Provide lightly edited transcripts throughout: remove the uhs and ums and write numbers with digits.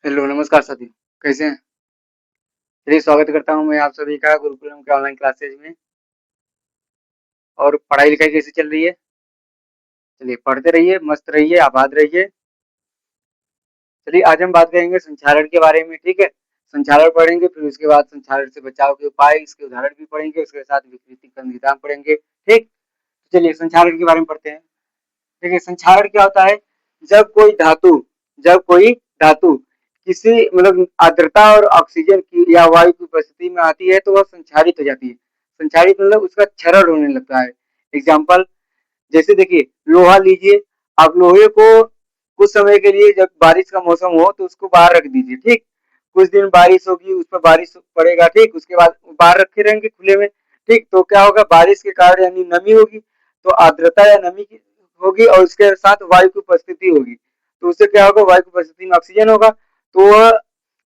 Hello, नमस्कार साथी, कैसे हैं? चलिए स्वागत करता हूँ मैं आप सभी का गुरुकुलम के ऑनलाइन क्लासेज में। और पढ़ाई-लिखाई कैसी चल रही है? चलिए पढ़ते रहिए, मस्त रहिए, आबाद रहिए। चलिए आज हम बात करेंगे संक्षारण के बारे में, ठीक है? संक्षारण पढ़ेंगे, फिर उसके बाद संक्षारण से बचाव के उपाय, इसके उदाहरण भी पढ़ेंगे, उसके साथ विकृति का निदान पढ़ेंगे, ठीक? चलिए संक्षारण के बारे में पढ़ते हैं। देखिए संक्षारण क्या होता है? जब कोई धातु जब कोई धातु किसी मतलब आर्द्रता और ऑक्सीजन की या वायु की उपस्थिति में आती है तो वह संक्षारित हो जाती है। संक्षारित मतलब उसका क्षरण होने लगता है। एग्जाम्पल, जैसे देखिए लोहा लीजिए, आप लोहे को कुछ समय के लिए जब बारिश का मौसम हो तो उसको बाहर रख दीजिए, ठीक? कुछ दिन बारिश होगी, उस पर बारिश पड़ेगा, ठीक? उसके बाद बाहर रखे रहेंगे खुले में, ठीक? तो क्या होगा, बारिश के कारण यानी नमी होगी, तो आर्द्रता या नमी की होगी और उसके साथ वायु की उपस्थिति होगी, तो उससे क्या होगा, वायु की उपस्थिति में ऑक्सीजन होगा, तो वह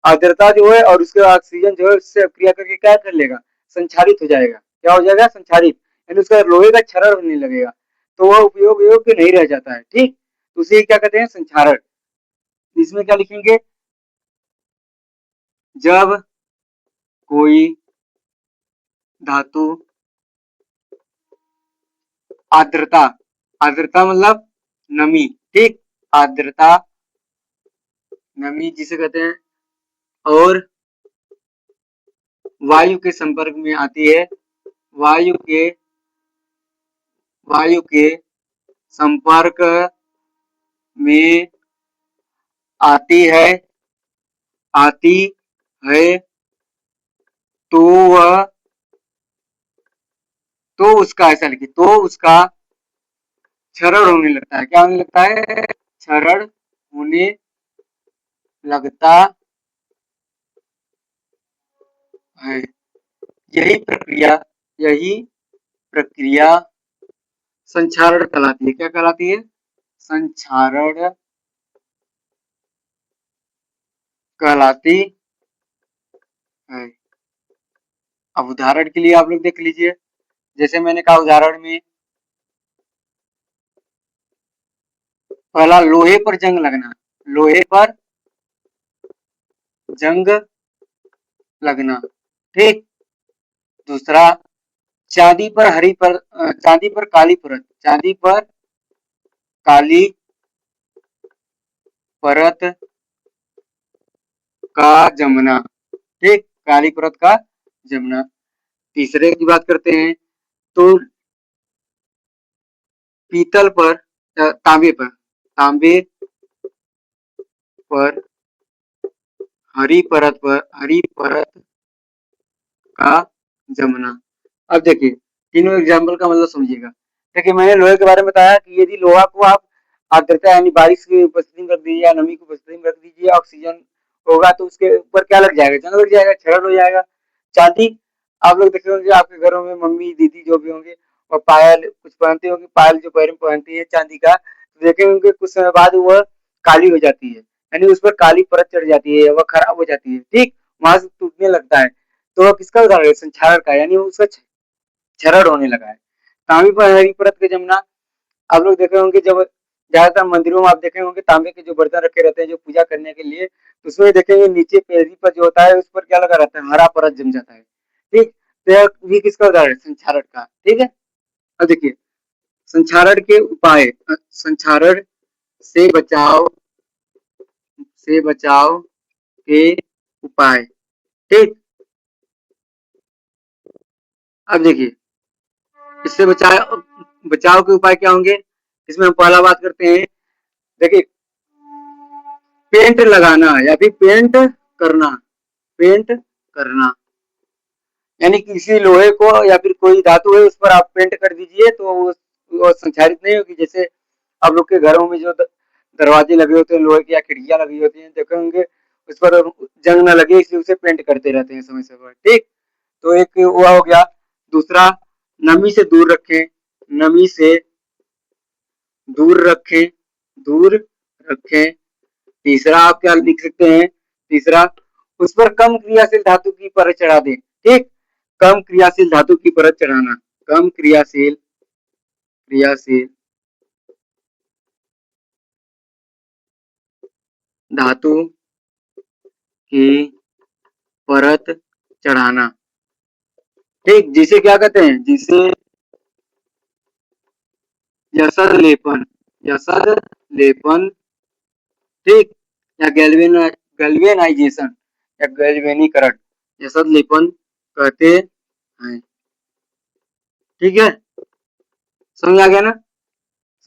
आर्द्रता जो है और उसके ऑक्सीजन जो है उससे क्रिया करके क्या कर लेगा, संचारित हो जाएगा। क्या हो जाएगा, संचारित, यानी उसका लोहे का क्षरण होने लगेगा, तो वह उपयोग योग्य नहीं रह जाता है, ठीक? तो उसे क्या कहते हैं, संचारण। इसमें क्या लिखेंगे, जब कोई धातु आर्द्रता आर्द्रता मतलब नमी, ठीक? आर्द्रता नमी जिसे कहते हैं, और वायु के संपर्क में आती है, वायु के वायु के संपर्क में आती है आती है तो वह तो उसका ऐसा लिखिए, तो उसका क्षरण होने लगता है। क्या होने लगता है, क्षरण होने लगता है। यही प्रक्रिया यही प्रक्रिया संक्षारण कहलाती है। क्या कहलाती है, संक्षारण कहलाती है। अब उदाहरण के लिए आप लोग देख लीजिए, जैसे मैंने कहा उदाहरण में, पहला लोहे पर जंग लगना, लोहे पर जंग लगना, ठीक? दूसरा, चांदी पर काली परत, चांदी पर काली परत का जमना, ठीक? काली परत का जमना। तीसरे की बात करते हैं तो पीतल पर तांबे पर हरी परत का जमना। अब देखिए तीनों एग्जाम्पल का मतलब समझिएगा। देखिए मैंने लोहे के बारे में बताया कि यदि लोहा को आप आर्द्रता यानी बारिश की उपस्थिति में रख दीजिए या नमी की उपस्थिति में रख दीजिए, ऑक्सीजन होगा तो उसके ऊपर क्या लग जाएगा, जंग लग जाएगा, क्षरण हो जाएगा। चांदी, आप लोग देखे होंगे आपके घरों में मम्मी दीदी जो भी होंगे और पायल कुछ पहनते होंगे, पायल जो पैर में पहनती है चांदी का, तो देखे होंगे कुछ समय बाद वह काली हो जाती है, यानी उस पर काली परत चढ़ जाती है, वह खराब हो जाती है, ठीक? वहां से टूटने लगता है, तो वह किसका उदाहरण है, संक्षारण का, यानी उसका क्षरण होने लगा है। तांबे पर हरी परत का जमना, आप लोग देखे होंगे जब ज्यादातर मंदिरों में आप देखे होंगे तांबे के जो बर्तन रखे रहते हैं जो पूजा करने के लिए, तो उसमें देखेंगे नीचे पेरी पर जो होता है उस पर क्या लगा रहता है, हरा परत जम जाता है, ठीक? तो यह भी किसका उदाहरण है, संक्षारण का, ठीक है? अब देखिए संक्षारण के उपाय, संक्षारण से बचाव के उपाय, ठीक? अब देखिए इससे बचाव के उपाय क्या होंगे, इसमें हम पहला बात करते हैं। देखिए पेंट लगाना या फिर करना पेंट करना, यानी किसी लोहे को या फिर कोई धातु है उस पर आप पेंट कर दीजिए तो वो संक्षारित नहीं होगी। जैसे आप लोग के घरों में जो दरवाजे लगे होते हैं लोहे की या खिड़कियां लगी होती हैं, देखे होंगे उस पर जंग न लगे इसलिए उसे पेंट करते रहते हैं समय समय, ठीक? तो एक वो हो गया। दूसरा, नमी से दूर रखें, नमी से दूर रखें दूर रखें। तीसरा आप क्या लिख सकते हैं, तीसरा, उस पर कम क्रियाशील धातु की परत चढ़ा दें, ठीक? कम क्रियाशील धातु की परत चढ़ाना, कम क्रियाशील धातु की परत चढ़ाना। ठीक, जिसे क्या कहते हैं, जिसे यशद लेपन, यशद लेपन, ठीक, या गैल्वेनाइजेशन या गैल्वेनीकरण, यशद लेपन कहते हैं। ठीक है, समझ आ गया ना।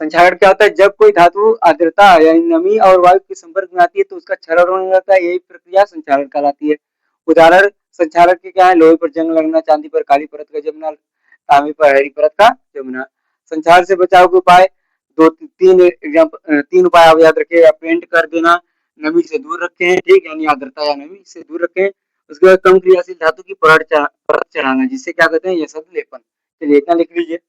संक्षारण क्या होता है, जब कोई धातु आर्द्रता या नमी और वायु के संपर्क में आती है तो उसका क्षरण होने लगता है, यही प्रक्रिया संक्षारण कहलाती है। उदाहरण संक्षारण के क्या है, लोहे पर जंग लगना, चांदी पर काली परत का जमना, तांबे पर हरी परत का जमना। संक्षारण से बचाव के उपाय दो तीन एग्जाम्पल, तीन उपाय आप याद रखें। पेंट कर देना, नमी से दूर रखें, ठीक, यानी आर्द्रता या नमी से दूर रखें। उसके बाद कम क्रियाशील धातु की परत चढ़ाना, जिससे क्या कहते हैं, यशद लेपन। चलिए इतना लिख लीजिए।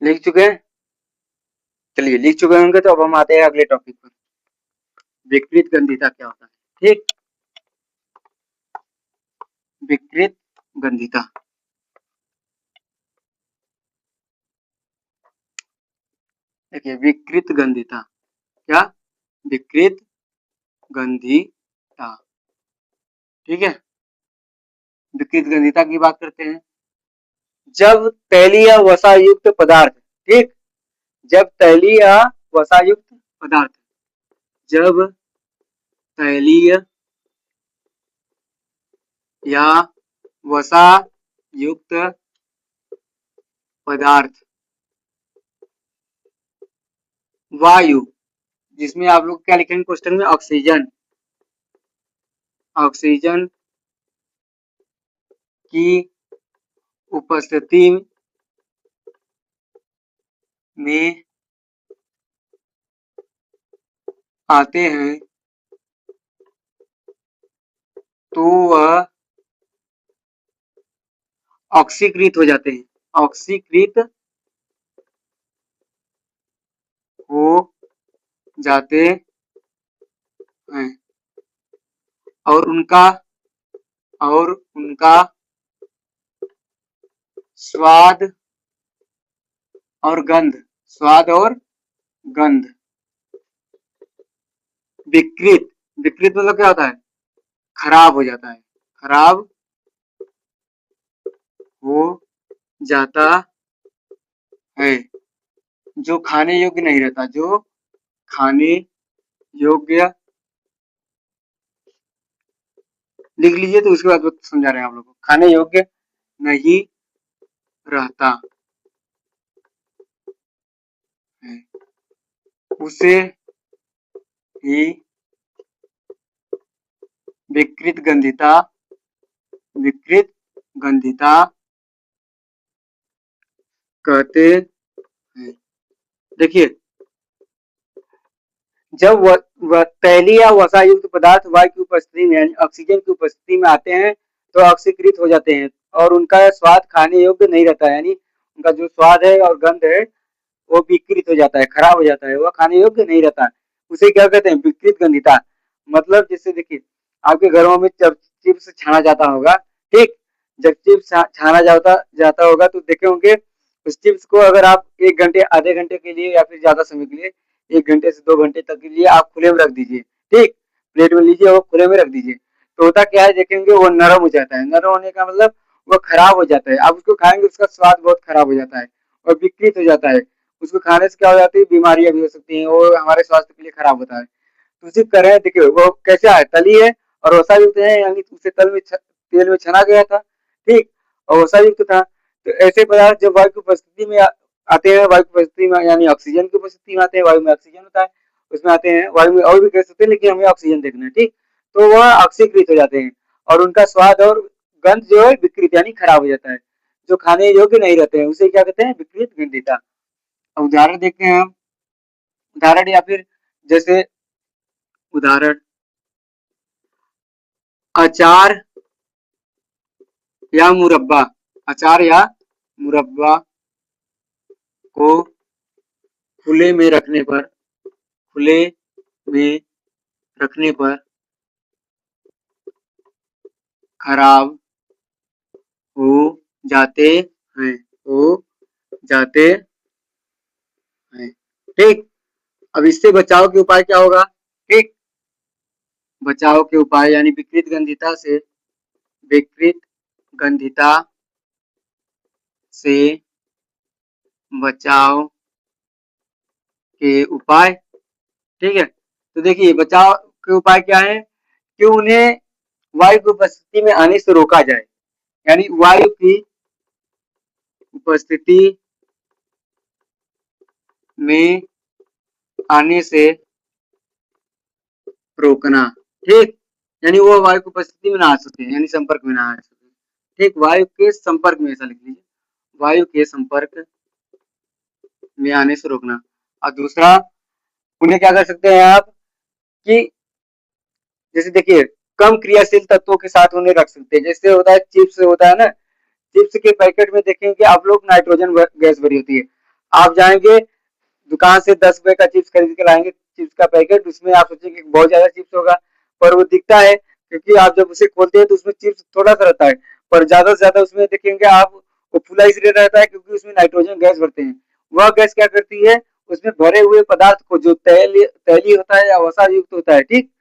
लिख चुके हैं, चलिए लिख चुके होंगे तो अब हम आते हैं अगले टॉपिक पर। विकृत गंधिता क्या होता है, ठीक। विकृत गंधिता, देखिए विकृत गंधिता क्या, विकृत गंधिता, ठीक है। विकृत गंधिता की बात करते हैं। जब तैलीय या वसा युक्त पदार्थ, ठीक, जब तैलीय या वसा युक्त पदार्थ, जब तैलीय या वसा युक्त पदार्थ वायु, जिसमें आप लोग क्या लिखेंगे क्वेश्चन में, ऑक्सीजन, ऑक्सीजन की उपस्थिति में आते हैं तो वह ऑक्सीकृत हो जाते हैं, ऑक्सीकृत हो जाते हैं, और उनका स्वाद और गंध, स्वाद और गंध विकृत, विकृत मतलब क्या होता है, खराब हो जाता है, खराब हो जाता है, जो खाने योग्य नहीं रहता, जो खाने योग्य, लिख लीजिए तो उसके बाद समझा रहे हैं आप लोगों को, खाने योग्य नहीं रहता है, उसे ही विकृत गंधिता, विकृत गंधिता कहते हैं। देखिए जब तैलीय या वसा युक्त पदार्थ वायु की उपस्थिति में यानी ऑक्सीजन की उपस्थिति में आते हैं तो ऑक्सीकृत हो जाते हैं और उनका स्वाद खाने योग्य नहीं रहता है, यानी उनका जो स्वाद है और गंध है वो विकृत हो जाता है, खराब हो जाता है, वह खाने योग्य नहीं रहता है, उसे क्या कहते हैं, विकृत गंधिता। मतलब जैसे देखिए आपके घरों में जब चिप्स छाना जाता होगा, ठीक, जब चिप्स छाना जाता होगा तो देखे होंगे उस चिप्स को अगर आप 1 घंटे आधे घंटे के लिए या फिर ज्यादा समय के लिए 1 घंटे से 2 घंटे तक के लिए आप खुले में रख दीजिए, ठीक, प्लेट में लीजिए और खुले में रख दीजिए, तो होता क्या है देखेंगे वो नरम हो जाता है, नरम होने का मतलब वो खराब हो जाता है, आप उसको खाएंगे उसका स्वाद बहुत खराब हो जाता है और विकृत हो जाता है, उसको खाने से क्या हो जाती है, बीमारियां भी हो सकती हैं और हमारे स्वास्थ्य के लिए खराब होता है। तो उसी तरह देखिए वो कैसा है, तली है और वसा युक्त है, यानी उसे तेल में छना गया था, ठीक, और वसा युक्त था, तो ऐसे पदार्थ जब वायु की उपस्थिति में आते हैं, वायु की उपस्थिति में यानी ऑक्सीजन की उपस्थिति में आते हैं, वायु में ऑक्सीजन होता है, उसमें आते हैं, वायु में और भी गैस होते हैं लेकिन हमें ऑक्सीजन देखना है, ठीक, तो वह ऑक्सीकृत हो जाते हैं और उनका स्वाद और गंध जो है विकृत यानी खराब हो जाता है, जो खाने योग्य नहीं रहते हैं उसे क्या कहते हैं, विकृत गंधिता। अब उदाहरण देखते हैं हम, उदाहरण या फिर जैसे उदाहरण, अचार या मुरब्बा, अचार या मुरब्बा को खुले में रखने पर, खुले में रखने पर खराब हो जाते हैं, हो जाते हैं। ठीक, अब इससे बचाव के उपाय क्या होगा? ठीक, बचाव के उपाय यानी विकृत गंधिता से, विकृत गंधिता से बचाव के उपाय। ठीक है, तो देखिए बचाव के उपाय क्या है कि उन्हें वायु की उपस्थिति में आने से रोका जाए, यानी वायु की उपस्थिति में आने से रोकना। ठीक, यानी वो वायु की उपस्थिति में ना आ सके, यानी संपर्क में ना आ सके। ठीक, वायु के संपर्क में, ऐसा लिख लीजिए, वायु के संपर्क में आने से रोकना। और दूसरा, उन्हें क्या कर सकते हैं आप कि जैसे देखिए कम क्रियाशील तत्वों के साथ उन्हें रख सकते हैं। जैसे होता है चिप्स होता है ना, चिप्स के पैकेट में देखेंगे आप लोग नाइट्रोजन गैस भरी होती है। आप जाएंगे दुकान से 10 रुपए का चिप्स खरीद के लाएंगे, चिप्स का पैकेट, उसमें आप सोचेंगे बहुत ज्यादा चिप्स होगा, पर वो दिखता है क्योंकि आप जब उसे खोलते हैं तो उसमें चिप्स थोड़ा सा रहता है, पर ज्यादा से ज्यादा उसमें देखेंगे आप वो फूला इसलिए रहता है क्योंकि उसमें नाइट्रोजन गैस भरते हैं। वह गैस क्या करती है, उसमें भरे हुए पदार्थ को, जो तैलीय होता है या वसा युक्त होता है, ठीक,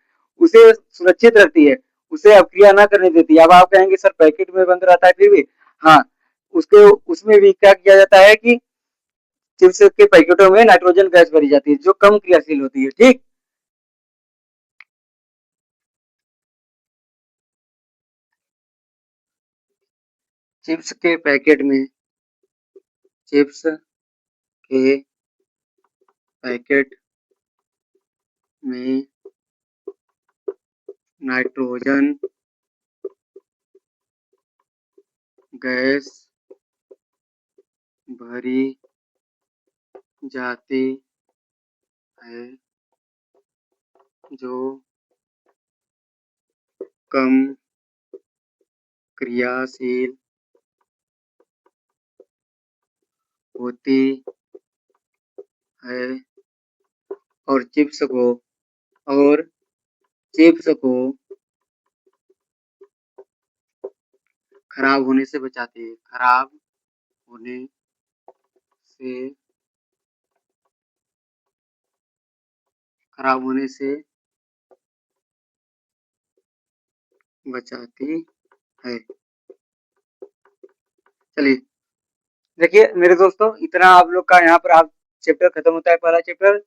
उसे सुरक्षित रखती है, उसे अवक्रिया ना करने देती है। अब आप कहेंगे सर पैकेट में बंद रहता है फिर भी, हाँ, उसके उसमें भी क्या किया जाता है कि चिप्स के पैकेटों में नाइट्रोजन गैस भरी जाती है जो कम क्रियाशील होती है। ठीक, चिप्स के पैकेट में, चिप्स के पैकेट में नाइट्रोजन गैस भरी जाती है जो कम क्रियाशील होती है और और चिप्स को खराब होने से बचाती है, खराब होने से, खराब होने से बचाती है। चलिए देखिए मेरे दोस्तों, इतना आप लोग का यहाँ पर आप चैप्टर खत्म होता है, पहला चैप्टर।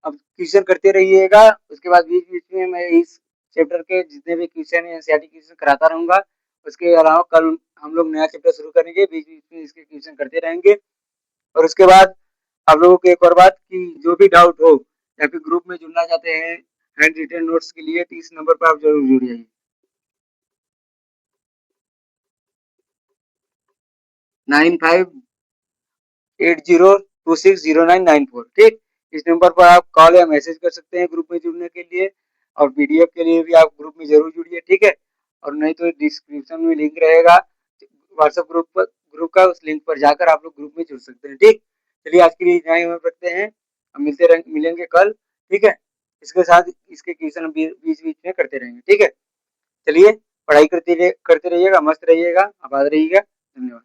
अब क्वेश्चन करते रहिएगा, उसके बाद बीच बीच में मैं इस चैप्टर के जितने भी क्वेश्चन है एनसीईआरटी क्वेश्चन कराता रहूंगा। उसके अलावा कल हम लोग नया चैप्टर शुरू करेंगे, बीच बीच में इसके क्वेश्चन करते रहेंगे। और उसके बाद आप लोगों को एक और बात कि जो भी डाउट हो या फिर ग्रुप में जुड़ना चाहते हैं हैंड रिटन नोट्स के लिए, तो इस नंबर पर आप जरूर जुड़ जाइए, 9580260994। ठीक, इस नंबर पर आप कॉल या मैसेज कर सकते हैं ग्रुप में जुड़ने के लिए, और पीडीएफ के लिए भी आप ग्रुप में जरूर जुड़िए। ठीक है, और नहीं तो डिस्क्रिप्शन में लिंक रहेगा व्हाट्सएप ग्रुप का, उस लिंक पर जाकर आप लोग ग्रुप में जुड़ सकते हैं। ठीक, चलिए आज के लिए इतना ही रखते हैं, हम मिलेंगे कल। ठीक है, इसके साथ इसके क्वेश्चन बीच बीच में करते रहेंगे। ठीक है, चलिए पढ़ाई करते रहिएगा, मस्त रहिएगा, आबाद रहिएगा। धन्यवाद।